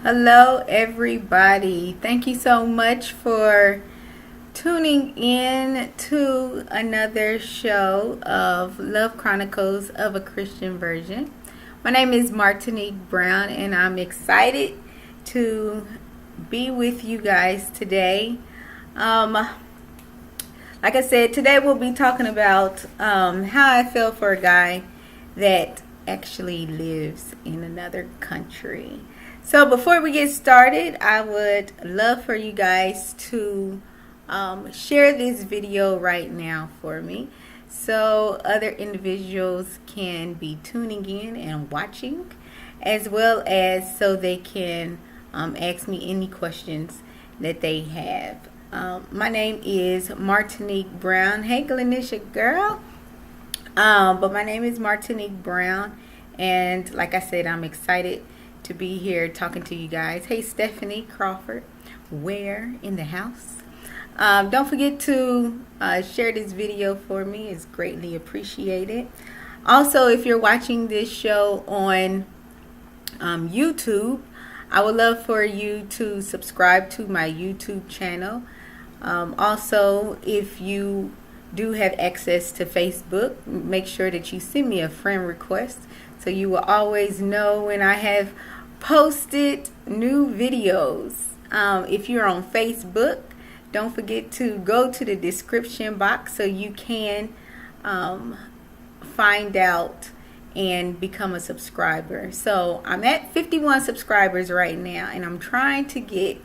Hello, everybody. Thank you so much for tuning in to another show of Love Chronicles of a Christian Version. My name is Martinique Brown, and I'm excited to be with you guys today. Like I said, today we'll be talking about how I feel for a guy that actually lives in another country. So before we get started, I would love for you guys to share this video right now for me so other individuals can be tuning in and watching, as well as so they can ask me any questions that they have. My name is Martinique Brown. Hey, Glenisha girl. But my name is Martinique Brown, and like I said, I'm excited to be here talking to you guys. Hey, Stephanie Crawford, where in the house? Don't forget to share this video for me. It's greatly appreciated. Also, if you're watching this show on YouTube, I would love for you to subscribe to my YouTube channel. Also, if you do have access to Facebook, make sure that you send me a friend request so you will always know when I have posted new videos. If you're on Facebook, don't forget to go to the description box so you can find out and become a subscriber. So I'm at 51 subscribers right now, and I'm trying to get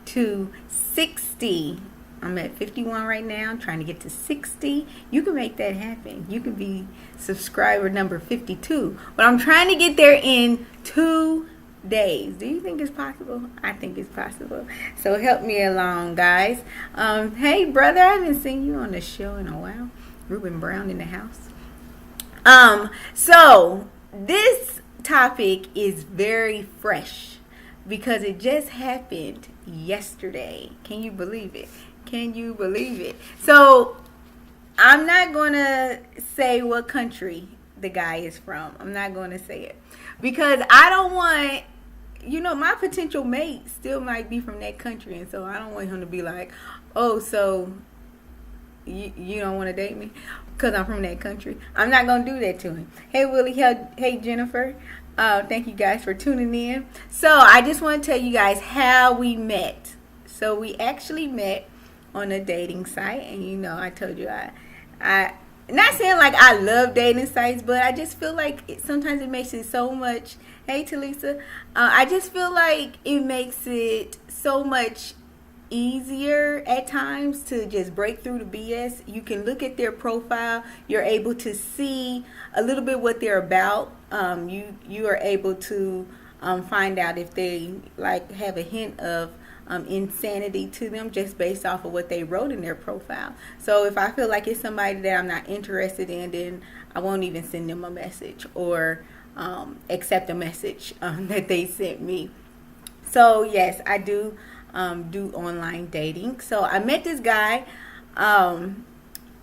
to 60. I'm at 51 right now. I'm trying to get to 60. You can make that happen. You can be subscriber number 52. But I'm trying to get there in 2 days. Do you think it's possible? I think it's possible. So help me along, guys. Hey, brother, I haven't seen you on the show in a while. Ruben Brown in the house. So this topic is very fresh because it just happened yesterday. Can you believe it? Can you believe it? So I'm not going to say what country the guy is from. I'm not going to say it because I don't want, my potential mate still might be from that country, and so I don't want him to be like, oh, so you don't want to date me because I'm from that country. I'm not going to do that to him. Hey, Willie. Hey, Jennifer. Thank you guys for tuning in. So I just want to tell you guys how we met. So we actually met on a dating site, and I told you I not saying like I love dating sites, but I just feel like sometimes it makes it so much. Hey, Talisa, I just feel like it makes it so much easier at times to just break through the BS. You can look at their profile. You're able to see a little bit what they're about. You are able to find out if they have a hint of insanity to them just based off of what they wrote in their profile. So if I feel like it's somebody that I'm not interested in, then I won't even send them a message or accept a message that they sent me. So yes, I do online dating. So I met this guy on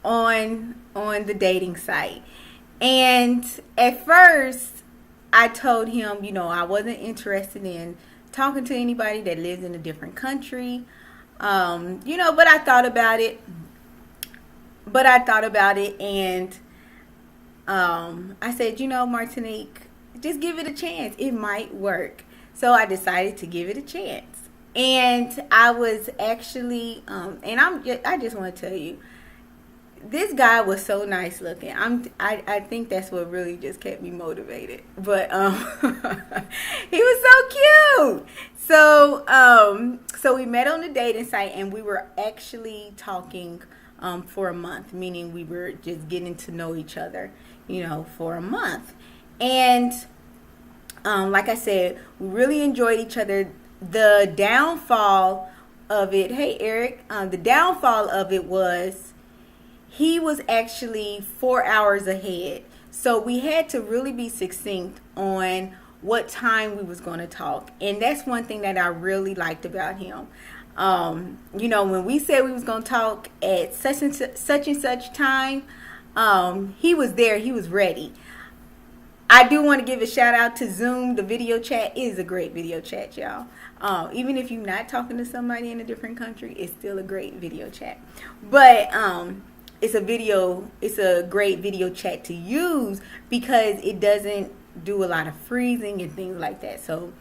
the dating site, and at first I told him I wasn't interested in talking to anybody that lives in a different country, but I thought about it. And I said, Martinique, just give it a chance. It might work. So I decided to give it a chance. And I was actually, I just want to tell you, this guy was so nice looking. I think that's what really just kept me motivated. But he was so cute. So we met on the dating site, and we were actually talking for a month, meaning we were just getting to know each other, for a month. And like I said, we really enjoyed each other. The downfall of it, hey Eric, the downfall of it was he was actually 4 hours ahead. So we had to really be succinct on what time we was going to talk. And that's one thing that I really liked about him. When we said we was going to talk at such and such time, he was there. He was ready. I do want to give a shout out to Zoom. The video chat is a great video chat, y'all. Even if you're not talking to somebody in a different country, it's still a great video chat. But it's a great video chat to use because it doesn't do a lot of freezing and things like that. So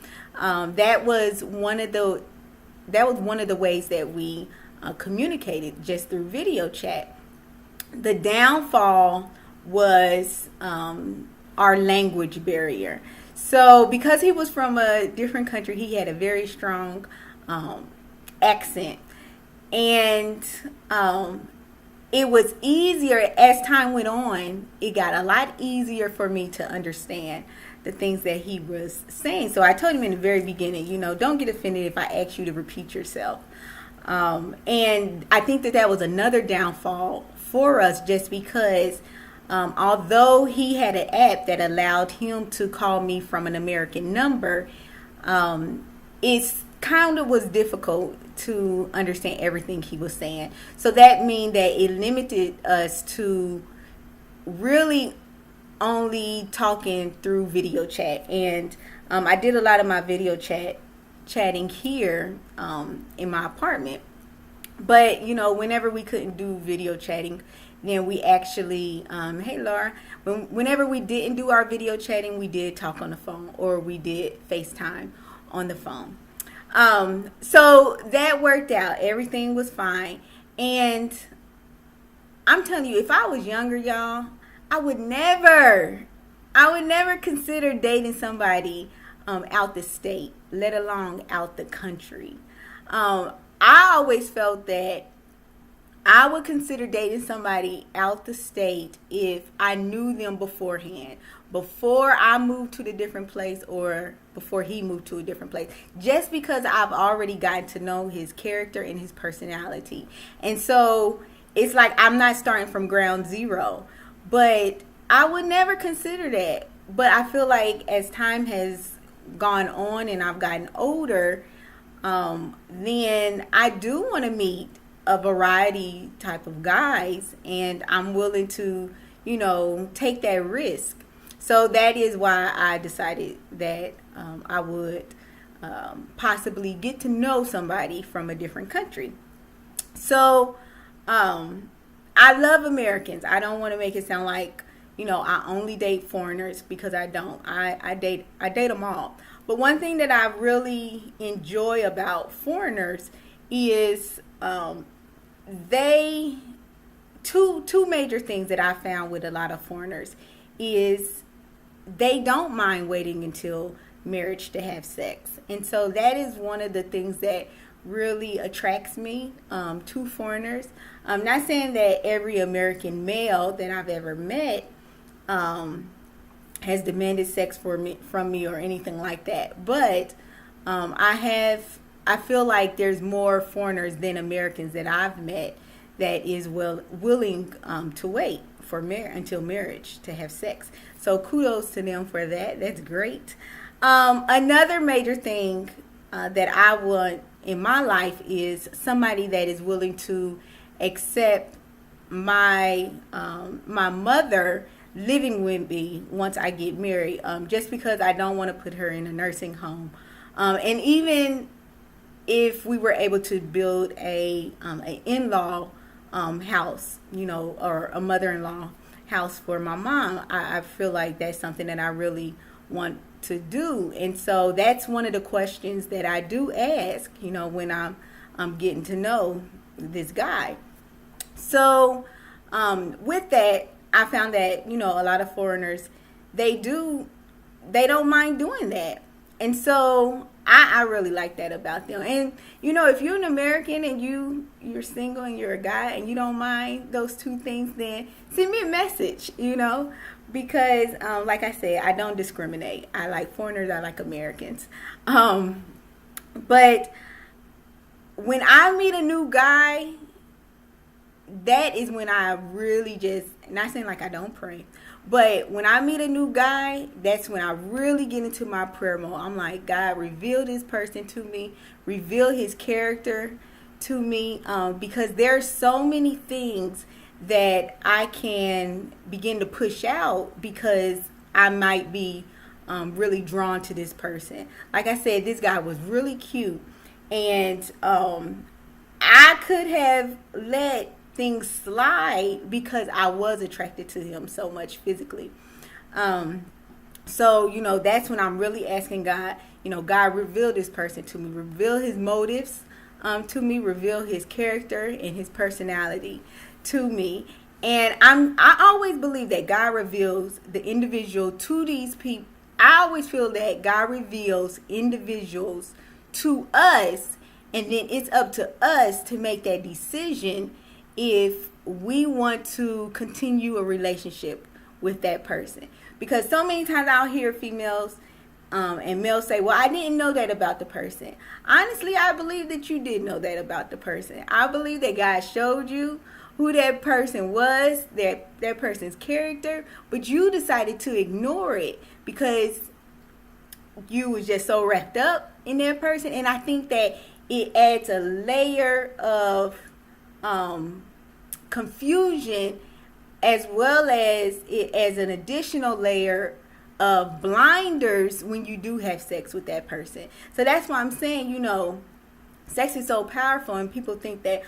that was one of the ways that we communicated, just through video chat. The downfall was our language barrier. So because he was from a different country, he had a very strong accent, and it was easier as time went on. It got a lot easier for me to understand the things that he was saying. So I told him in the very beginning, don't get offended if I ask you to repeat yourself. And I think that was another downfall for us, just because although he had an app that allowed him to call me from an American number, it's kind of was difficult to understand everything he was saying. So that means that it limited us to really only talking through video chat. And I did a lot of my video chatting here in my apartment. But, whenever we couldn't do video chatting, then we actually, hey Laura, whenever we didn't do our video chatting, we did talk on the phone, or we did FaceTime on the phone. So that worked out. Everything was fine. And I'm telling you, if I was younger, y'all, I would never consider dating somebody out the state, let alone out the country. I always felt that I would consider dating somebody out the state if I knew them beforehand, before I moved to the different place, or before he moved to a different place, just because I've already gotten to know his character and his personality. And so it's like I'm not starting from ground zero, but I would never consider that. But I feel like as time has gone on and I've gotten older, then I do want to meet a variety type of guys, and I'm willing to, take that risk. So that is why I decided that I would possibly get to know somebody from a different country. So I love Americans. I don't want to make it sound like, I only date foreigners, because I don't. I date them all. But one thing that I really enjoy about foreigners is two major things that I found with a lot of foreigners is they don't mind waiting until marriage to have sex. And so that is one of the things that really attracts me to foreigners. I'm not saying that every American male that I've ever met has demanded sex from me or anything like that, but I feel like there's more foreigners than Americans that I've met that is willing to wait for until marriage to have sex. So kudos to them for that. That's great. Another major thing that I want in my life is somebody that is willing to accept my mother living with me once I get married, just because I don't want to put her in a nursing home. And even if we were able to build an in-law house, or a mother-in-law house for my mom, I feel like that's something that I really want to do. And so that's one of the questions that I do ask, when I'm getting to know this guy. So with that, I found that, a lot of foreigners, they don't mind doing that. And so I really like that about them. And, if you're an American and you're single and you're a guy and you don't mind those two things, then send me a message, because, like I said, I don't discriminate. I like foreigners. I like Americans. But when I meet a new guy, that is when I really just, not saying like I don't pray, but when I meet a new guy, that's when I really get into my prayer mode. I'm like, God, reveal this person to me, reveal his character to me, because there's so many things that I can begin to push out because I might be really drawn to this person. Like I said, this guy was really cute, and I could have let things slide because I was attracted to him so much physically. So, that's when I'm really asking God, God, reveal this person to me, reveal his motives to me, reveal his character and his personality to me. And I always believe that God reveals the individual to these people. I always feel that God reveals individuals to us, and then it's up to us to make that decision if we want to continue a relationship with that person. Because so many times I'll hear females and males say, well, I didn't know that about the person. Honestly, I believe that you did know that about the person. I believe that God showed you who that person was, that person's character, but you decided to ignore it because you was just so wrapped up in that person. And I think that it adds a layer of confusion, as well as it as an additional layer of blinders when you do have sex with that person. So that's why I'm saying, sex is so powerful, and people think that,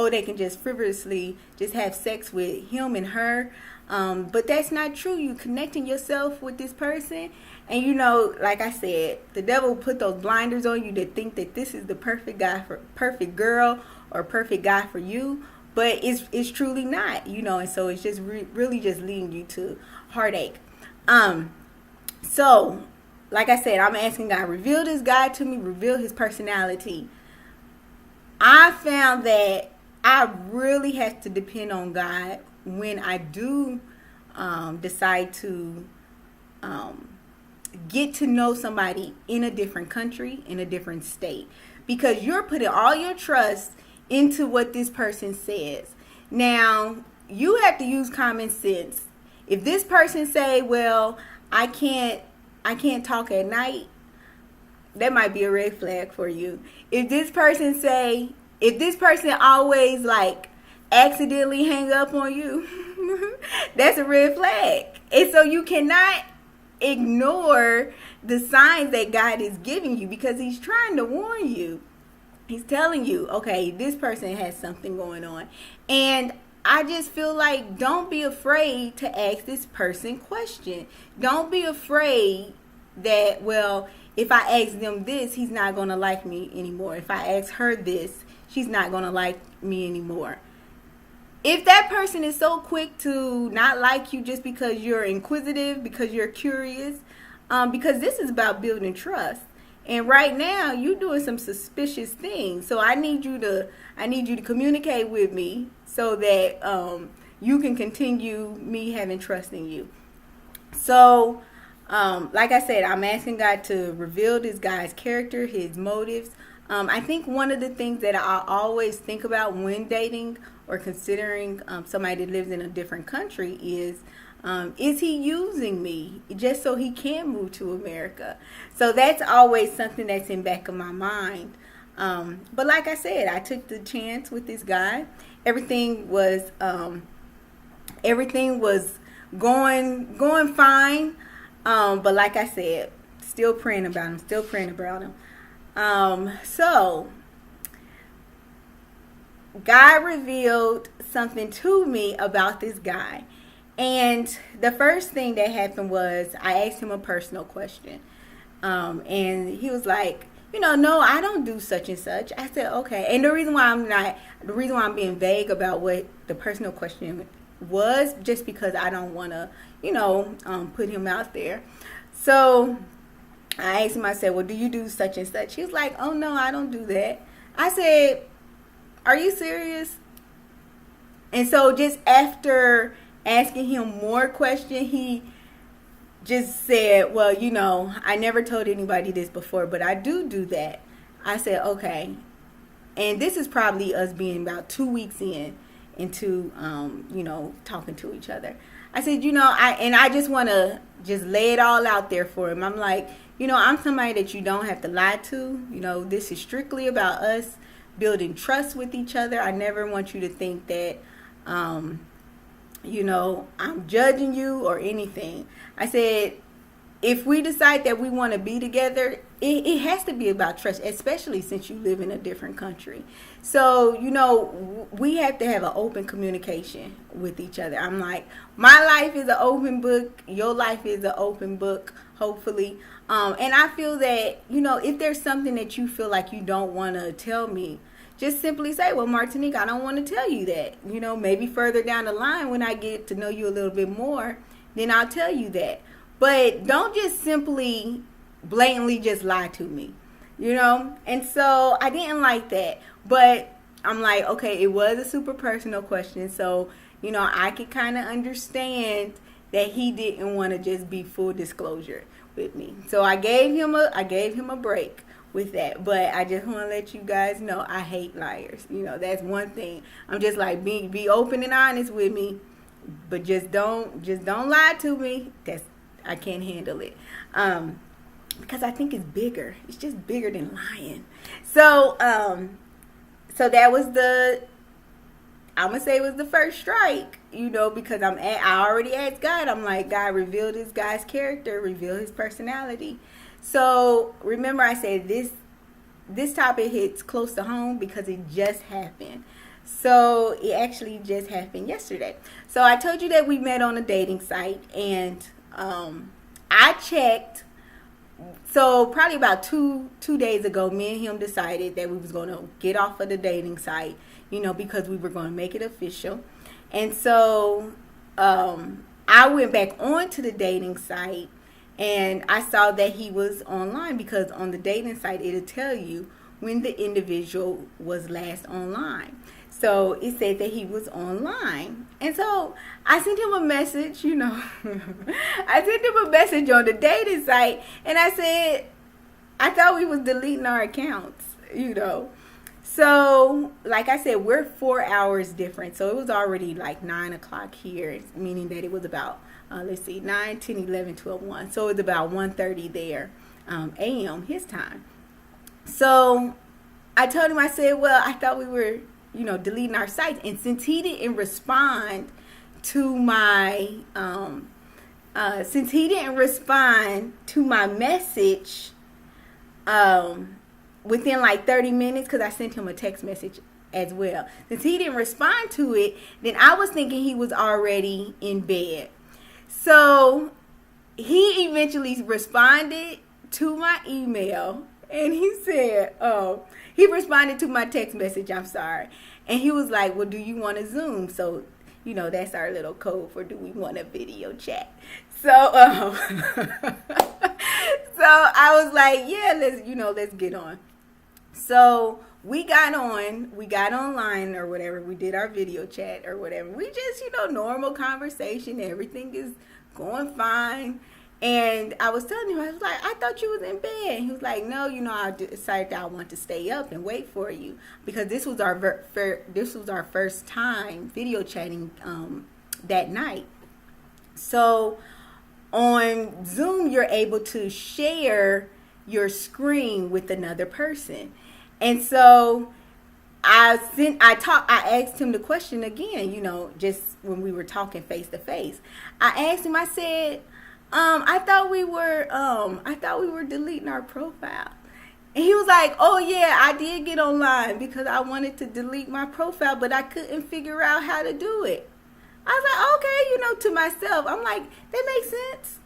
they can just frivolously just have sex with him and her. But that's not true. You connecting yourself with this person, and like I said, the devil put those blinders on you to think that this is the perfect guy for perfect girl or perfect guy for you. But it's truly not, and so it's just really just leading you to heartache. So, like I said, I'm asking God, reveal this guy to me, reveal his personality. I found that I really have to depend on God when I do decide to get to know somebody in a different country, in a different state. Because you're putting all your trust into what this person says. Now, you have to use common sense. If this person say, well, I can't talk at night, that might be a red flag for you. If this person always like accidentally hang up on you, that's a red flag. And so you cannot ignore the signs that God is giving you, because he's trying to warn you. He's telling you, okay, this person has something going on. And I just feel like, don't be afraid to ask this person question. Don't be afraid that, well, if I ask them this, he's not going to like me anymore. If I ask her this, she's not going to like me anymore. If that person is so quick to not like you just because you're inquisitive, because you're curious, because this is about building trust. And right now, you're doing some suspicious things. So I need you to communicate with me so that you can continue me having trust in you. So, like I said, I'm asking God to reveal this guy's character, his motives. I think one of the things that I always think about when dating or considering somebody that lives in a different country is he using me just so he can move to America? So that's always something that's in back of my mind. But like I said, I took the chance with this guy. Everything was going fine. But like I said, still praying about him. So God revealed something to me about this guy. And the first thing that happened was I asked him a personal question. And he was like, no, I don't do such and such. I said, okay. And the reason why I'm being vague about what the personal question was, just because I don't want to, put him out there. So I asked him, I said, well, do you do such and such? He was like, oh, no, I don't do that. I said, are you serious? And so just after asking him more questions, he just said, well, I never told anybody this before, but I do that. I said, okay. And this is probably us being about 2 weeks into talking to each other. I said, I just want to just lay it all out there for him. I'm like, I'm somebody that you don't have to lie to. This is strictly about us building trust with each other. I never want you to think that, I'm judging you or anything. I said, if we decide that we want to be together, it has to be about trust, especially since you live in a different country. So, we have to have an open communication with each other. I'm like, my life is an open book. Your life is an open book, hopefully. And I feel that, if there's something that you feel like you don't want to tell me, just simply say, well, Martinique, I don't want to tell you that. Maybe further down the line when I get to know you a little bit more, then I'll tell you that. But don't just simply blatantly just lie to me, And so I didn't like that. But I'm like, okay, it was a super personal question. So, I could kind of understand that he didn't want to just be full disclosure with me. So I gave him a break with that. But I just want to let you guys know I hate liars. That's one thing. I'm just like, be open and honest with me, but just don't lie to me. I can't handle it. Because I think it's bigger. It's just bigger than lying. So that was I'm going to say it was the first strike, because I already asked God. I'm like, God, reveal this guy's character, reveal his personality. So remember I said this topic hits close to home because it just happened. So it actually just happened yesterday. So I told you that we met on a dating site, and I checked. So probably about two days ago, me and him decided that we was going to get off of the dating site, because we were going to make it official. And so I went back onto the dating site, and I saw that he was online, because on the dating site, it'll tell you when the individual was last online. So it said that he was online. And so I sent him a message, I sent him a message on the dating site, and I said, I thought we was deleting our accounts, So, like I said, we're 4 hours different. So it was already like 9 o'clock here, meaning that it was about, 9, 10, 11, 12, 1. So it was about 1:30 there, a.m. his time. So I told him, I said, well, I thought we were, deleting our sites. And since he didn't respond to my, message, within like 30 minutes, because I sent him a text message as well. Since he didn't respond to it, then I was thinking he was already in bed. So he eventually responded to my email, and he said, he responded to my text message, I'm sorry. And he was like, well, do you want to Zoom? So, that's our little code for do we want a video chat. So, so I was like, yeah, let's get on. So we got online or whatever. We did our video chat or whatever. We just, normal conversation. Everything is going fine. And I was telling him, I was like, I thought you was in bed. And he was like, no, I decided that I want to stay up and wait for you, because this was our first time video chatting that night. So on Zoom, you're able to share your screen with another person. And so I asked him the question again, just when we were talking face to face. I asked him, I said, I thought we were deleting our profile. And he was like, oh yeah, I did get online because I wanted to delete my profile, but I couldn't figure out how to do it. I was like, okay, to myself, I'm like, that makes sense.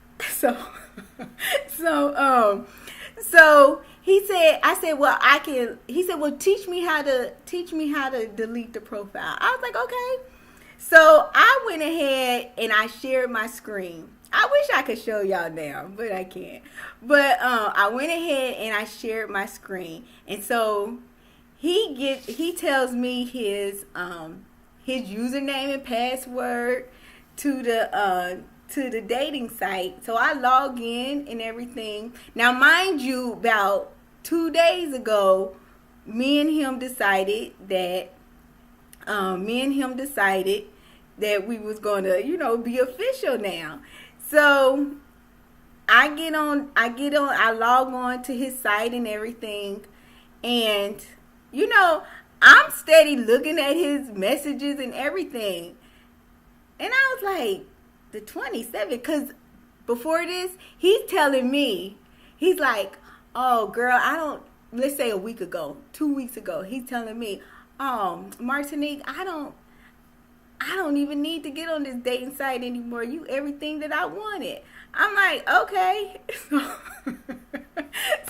So he said, I said, well, he said, well, teach me how to delete the profile. I was like, okay. So I went ahead and I shared my screen. I wish I could show y'all now, but I can't. But I went ahead and I shared my screen. And so he tells me his username and password to the dating site. So I log in and everything. Now, mind you, about 2 days ago, me and him decided that we was going to, be official now. So I log on to his site and everything. And, I'm steady looking at his messages and everything. And I was like, the 27th? Because before this, he's telling me, he's like, oh, girl, let's say a week ago, 2 weeks ago, he's telling me, oh, Martinique, I don't even need to get on this dating site anymore. You everything that I wanted. I'm like, okay.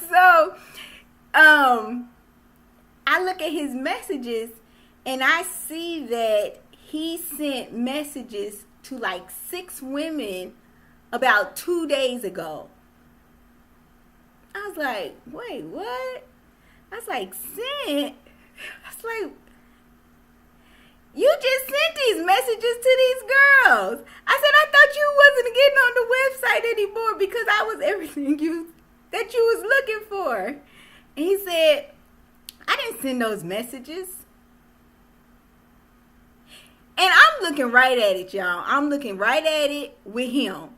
So, I look at his messages and I see that he sent messages to like 6 women about 2 days ago. I was like, wait, what? I was like, sent? I was like, you just sent these messages to these girls. I said, I thought you wasn't getting on the website anymore because I was everything that you was looking for. And he said, I didn't send those messages. And I'm looking right at it, y'all. I'm looking right at it with him.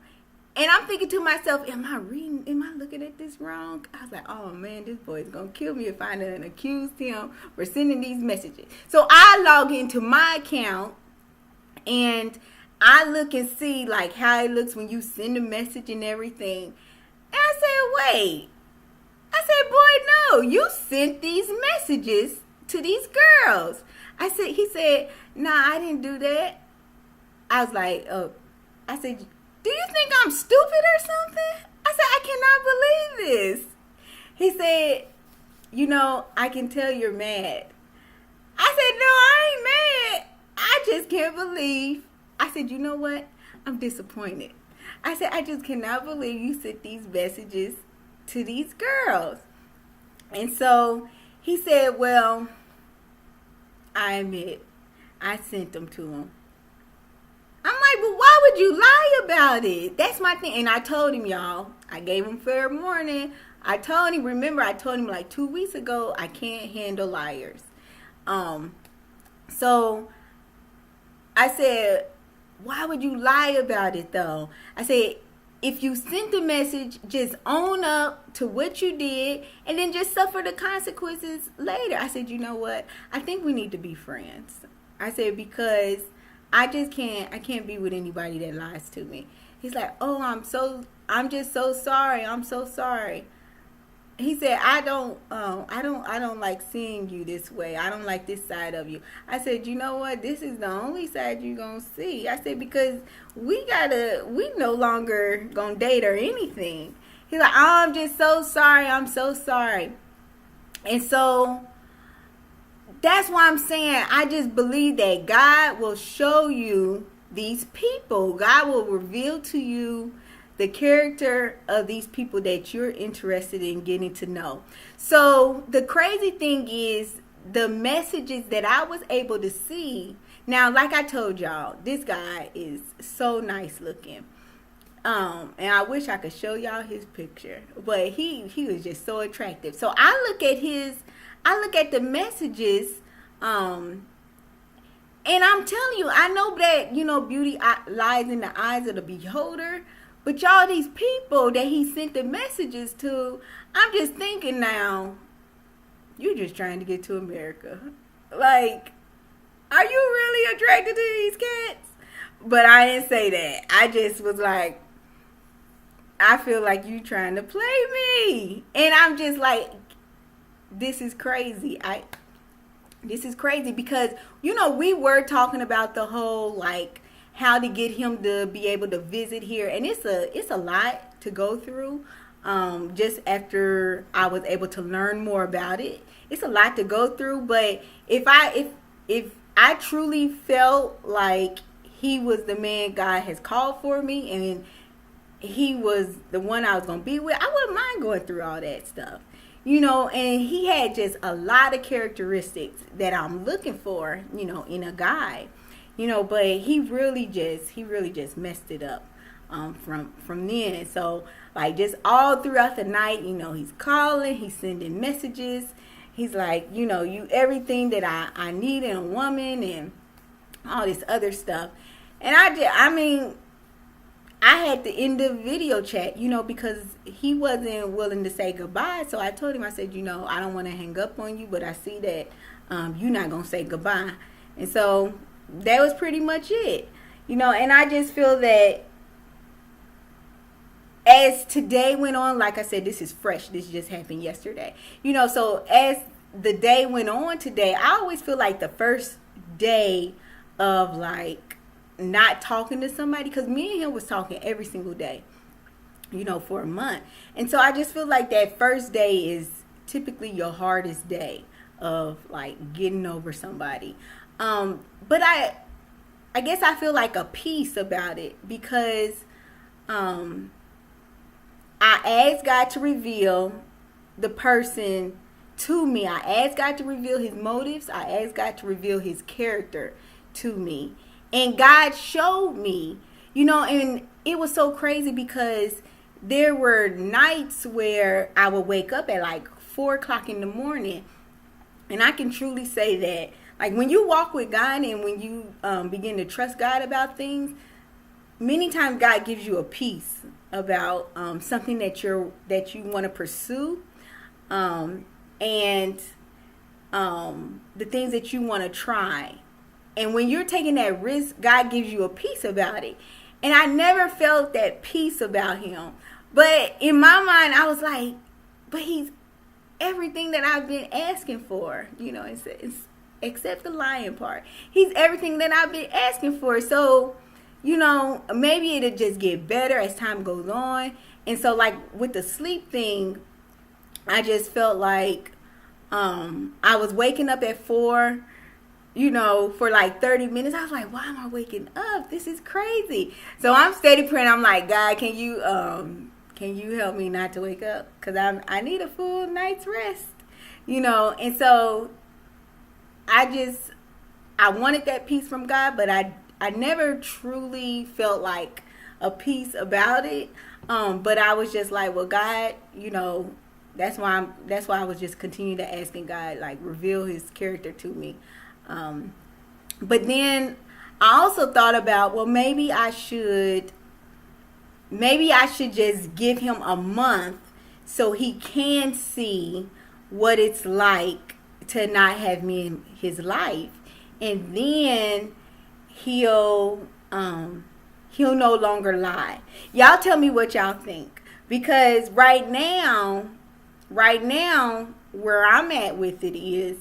And I'm thinking to myself, am I looking at this wrong? I was like, oh man, this boy's going to kill me if I done accused him for sending these messages. So I log into my account and I look and see like how it looks when you send a message and everything. And I said, wait. I said, boy, no, you sent these messages to these girls. He said, nah, I didn't do that. I was like, oh, I said, do you think I'm stupid or something? I said, I cannot believe this. He said, you know, I can tell you're mad. I said, no, I ain't mad. I just can't believe. I said, you know what? I'm disappointed. I said, I just cannot believe you sent these messages to these girls. And so he said, well, I admit, I sent them to him. I'm like, but why would you lie about it? That's my thing. And I told him, y'all, I gave him fair warning. I told him like 2 weeks ago, I can't handle liars. So I said, why would you lie about it though? I said, if you sent the message, just own up to what you did and then just suffer the consequences later. I said, you know what? I think we need to be friends. I said, because I can't be with anybody that lies to me. He's like, oh, I'm just so sorry. I'm so sorry. He said, I don't like seeing you this way. I don't like this side of you. I said, you know what? This is the only side you're going to see. I said, because we no longer going to date or anything. He's like, oh, I'm just so sorry. I'm so sorry. And so that's why I'm saying I just believe that God will show you these people. God will reveal to you the character of these people that you're interested in getting to know. So the crazy thing is the messages that I was able to see. Now, like I told y'all, this guy is so nice looking. And I wish I could show y'all his picture, but he was just so attractive. So I look at the messages, and I'm telling you, I know that, beauty lies in the eyes of the beholder. But y'all, these people that he sent the messages to, I'm just thinking now, you're just trying to get to America. Like, are you really attracted to these cats? But I didn't say that. I just was like, I feel like you trying to play me. And I'm just like, this is crazy. This is crazy because, we were talking about the whole, like, how to get him to be able to visit here. And it's a lot to go through. Just after I was able to learn more about it. It's a lot to go through. But if I truly felt like he was the man God has called for me and he was the one I was going to be with, I wouldn't mind going through all that stuff. And he had just a lot of characteristics that I'm looking for, in a guy. But he really just messed it up from then. And so, like, just all throughout the night, he's calling, he's sending messages. He's like, you everything that I need in a woman and all this other stuff. And I had to end the video chat, because he wasn't willing to say goodbye. So I told him, I said, I don't want to hang up on you, but I see that you're not going to say goodbye. And so that was pretty much it. And I just feel that as today went on, like I said, this is fresh. This just happened yesterday. So as the day went on today, I always feel like the first day of like not talking to somebody, because me and him was talking every single day, for a month. And so I just feel like that first day is typically your hardest day of like getting over somebody. But I guess I feel like a peace about it, because I asked God to reveal the person to me. I asked God to reveal his motives. I asked God to reveal his character to me. And God showed me, and it was so crazy because there were nights where I would wake up at like 4 o'clock in the morning. And I can truly say that, like, when you walk with God and when you begin to trust God about things, many times God gives you a peace about something that you want to pursue, and the things that you want to try. And when you're taking that risk, God gives you a peace about it. And I never felt that peace about him. But in my mind, I was like, but he's everything that I've been asking for. It's except the lying part. He's everything that I've been asking for. So, maybe it'll just get better as time goes on. And so, like, with the sleep thing, I just felt like I was waking up at 4, for like 30 minutes. I was like, why am I waking up? This is crazy. So I'm steady praying. I'm like, God, can you help me not to wake up? Because I need a full night's rest, And so I wanted that peace from God, but I never truly felt like a peace about it. But I was just like, well, God, that's why I was just continuing to asking God, like, reveal his character to me. But then I also thought about, well, maybe I should just give him a month so he can see what it's like to not have me in his life. And then he'll no longer lie. Y'all tell me what y'all think, because right now where I'm at with it is,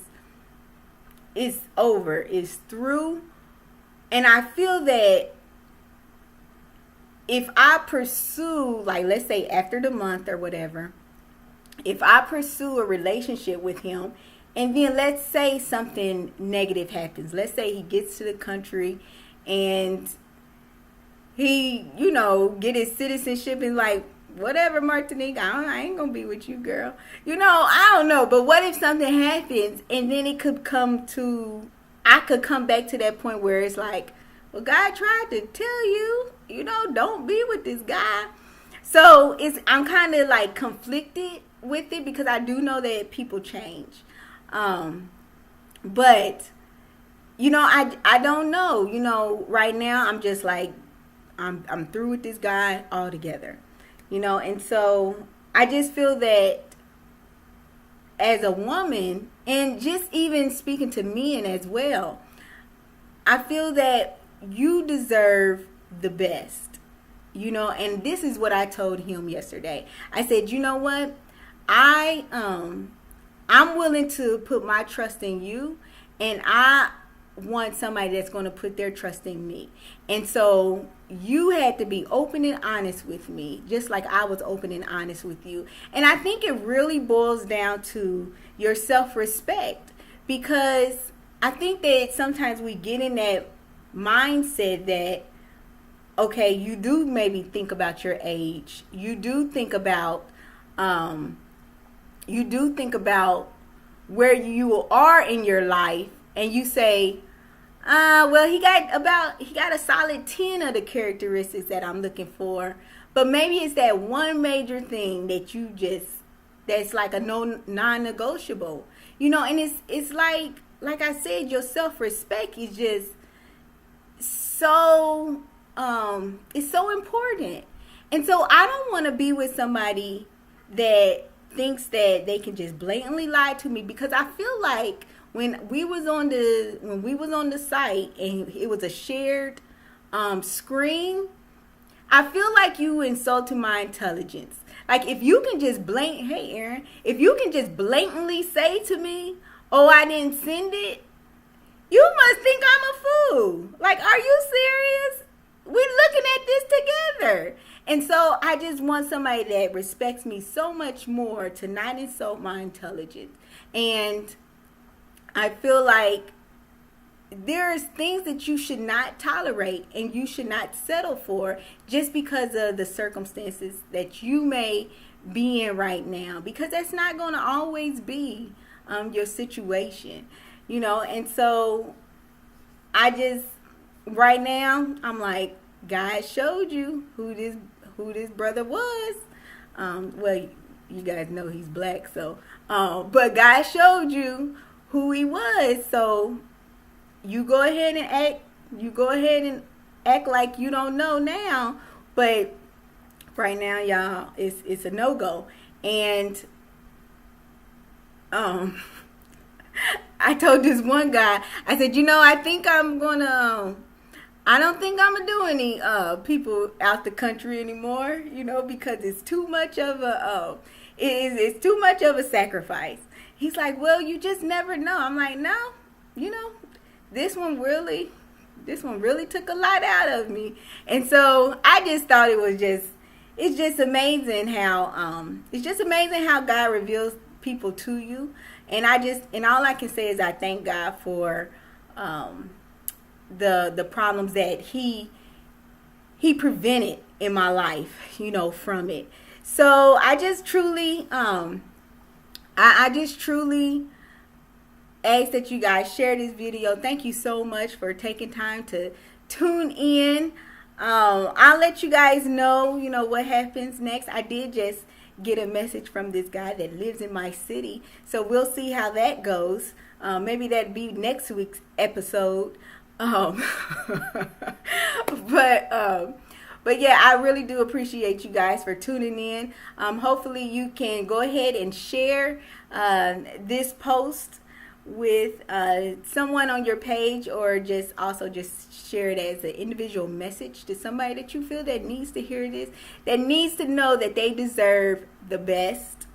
it's over, it's through. And I feel that if I pursue, like, let's say after the month or whatever, if I pursue a relationship with him, and then let's say something negative happens. Let's say he gets to the country and he, get his citizenship and like, whatever, Martinique, I ain't gonna be with you, girl. I don't know. But what if something happens and then it could I could come back to that point where it's like, well, God tried to tell you, don't be with this guy. So I'm kind of like conflicted with it, because I do know that people change. But, I don't know, right now I'm just like, I'm through with this guy altogether, and so I just feel that as a woman, and just even speaking to men as well, I feel that you deserve the best, and this is what I told him yesterday. I said, you know what? I'm willing to put my trust in you, and I want somebody that's going to put their trust in me. And so you had to be open and honest with me, just like I was open and honest with you. And I think it really boils down to your self-respect, because I think that sometimes we get in that mindset that, okay, you do maybe think about your age. You do think about where you are in your life, and you say, well, he got a solid 10 of the characteristics that I'm looking for, but maybe it's that one major thing that that's like a non-negotiable, and it's like I said, your self-respect is just so it's so important. And so I don't want to be with somebody that thinks that they can just blatantly lie to me, because I feel like when we was on the site and it was a shared scream, I feel like you insulted my intelligence. Like, if you can just hey Aaron, if you can just blatantly say to me, oh, I didn't send it, you must think I'm a fool. Like, are you serious? We're looking at this together. And so I just want somebody that respects me so much more to not insult my intelligence. And I feel like there's things that you should not tolerate and you should not settle for just because of the circumstances that you may be in right now, because that's not going to always be your situation, you know. And so I just, right now, I'm like, God showed you who this brother was. Well, you guys know he's black, so but God showed you who he was. So you go ahead and act like you don't know now, but right now, y'all, it's a no-go. And I told this one guy, I said, you know, I don't think I'm gonna do any people out the country anymore, you know, because it's too much of it's too much of a sacrifice. He's like, well, you just never know. I'm like, no, you know, this one really took a lot out of me. And so I just thought it's just amazing how God reveals people to you. And all I can say is I thank God for the problems that he prevented in my life, you know, from it. So I just truly ask that you guys share this video. Thank you so much for taking time to tune in. I'll let you guys know, you know, what happens next. I did just get a message from this guy that lives in my city, so we'll see how that goes. Maybe that'd be next week's episode. But yeah, I really do appreciate you guys for tuning in. Hopefully you can go ahead and share this post with someone on your page, or just share it as an individual message to somebody that you feel that needs to hear this, that needs to know that they deserve the best.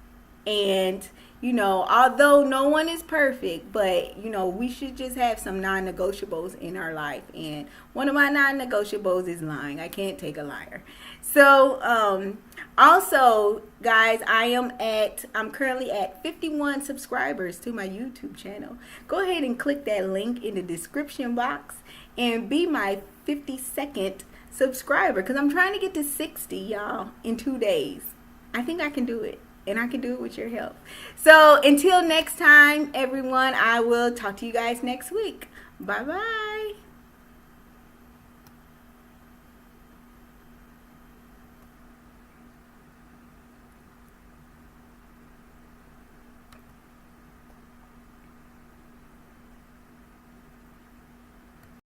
And you know, although no one is perfect, but you know, we should just have some non-negotiables in our life. And one of my non-negotiables is lying. I can't take a liar. So also, guys, I'm currently at 51 subscribers to my YouTube channel. Go ahead and click that link in the description box and be my 52nd subscriber, because I'm trying to get to 60, y'all, in 2 days. I think I can do it, and I can do it with your help. So until next time, everyone, I will talk to you guys next week. Bye-bye.